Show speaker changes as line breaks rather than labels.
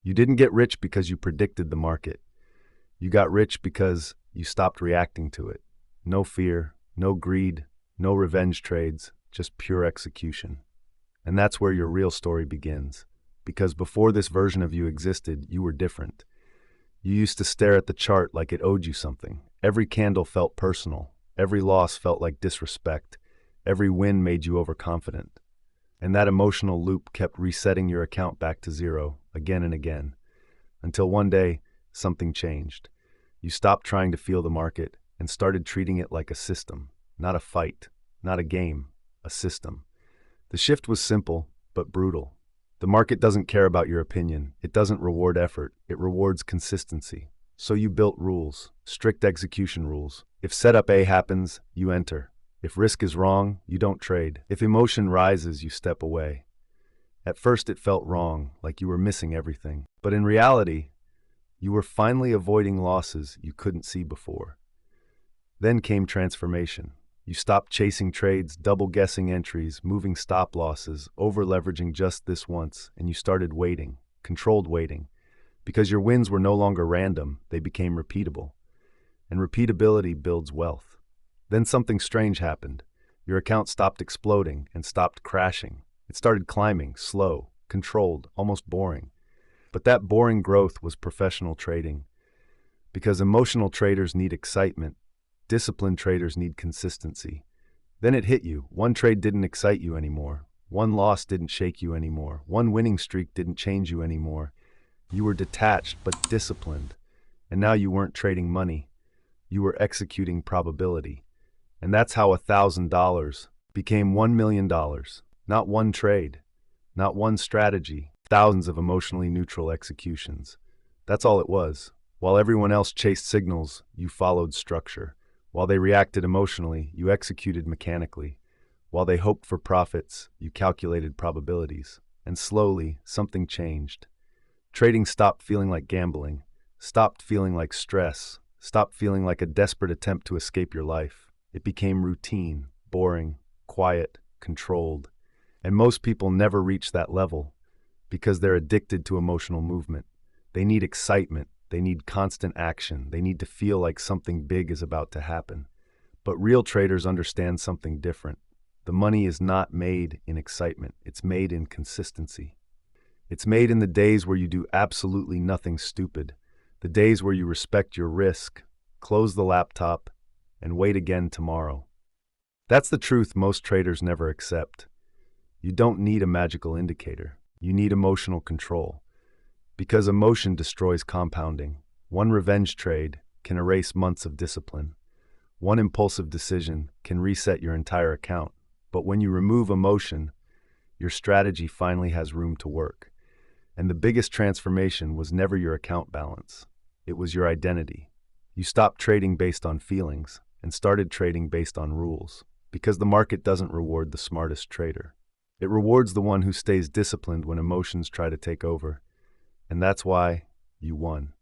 You didn't get rich because you predicted the market. You got rich because you stopped reacting to it. No fear, no greed, no revenge trades, just pure execution. And that's where your real story begins. Because before this version of you existed, you were different. You used to stare at the chart like it owed you something. Every candle felt personal. Every loss felt like disrespect. Every win made you overconfident. And that emotional loop kept resetting your account back to zero again and again. Until one day, something changed. You stopped trying to feel the market and started treating it like a system, not a fight, not a game, a system. The shift was simple, but brutal. The market doesn't care about your opinion. It doesn't reward effort. It rewards consistency. So you built rules, strict execution rules. If setup A happens, you enter. If risk is wrong, you don't trade. If emotion rises, you step away. At first it felt wrong, like you were missing everything. But in reality, you were finally avoiding losses you couldn't see before. Then came transformation. You stopped chasing trades, double-guessing entries, moving stop losses, over-leveraging just this once, and you started waiting, controlled waiting. Because your wins were no longer random, they became repeatable. And repeatability builds wealth. Then something strange happened. Your account stopped exploding and stopped crashing. It started climbing, slow, controlled, almost boring. But that boring growth was professional trading. Because emotional traders need excitement, disciplined traders need consistency. Then it hit you. One trade didn't excite you anymore. One loss didn't shake you anymore. One winning streak didn't change you anymore. You were detached but disciplined. And now you weren't trading money. You were executing probability. And that's how $1,000 became $1 million. Not one trade, not one strategy, thousands of emotionally neutral executions. That's all it was. While everyone else chased signals, you followed structure. While they reacted emotionally, you executed mechanically. While they hoped for profits, you calculated probabilities. And slowly, something changed. Trading stopped feeling like gambling, stopped feeling like stress, stopped feeling like a desperate attempt to escape your life. It became routine, boring, quiet, controlled. And most people never reach that level because they're addicted to emotional movement. They need excitement. They need constant action. They need to feel like something big is about to happen. But real traders understand something different. The money is not made in excitement. It's made in consistency. It's made in the days where you do absolutely nothing stupid, the days where you respect your risk, close the laptop, and wait again tomorrow. That's the truth most traders never accept. You don't need a magical indicator. You need emotional control. Because emotion destroys compounding. One revenge trade can erase months of discipline. One impulsive decision can reset your entire account. But when you remove emotion, your strategy finally has room to work. And the biggest transformation was never your account balance. It was your identity. You stopped trading based on feelings and started trading based on rules. Because the market doesn't reward the smartest trader. It rewards the one who stays disciplined when emotions try to take over. And that's why you won.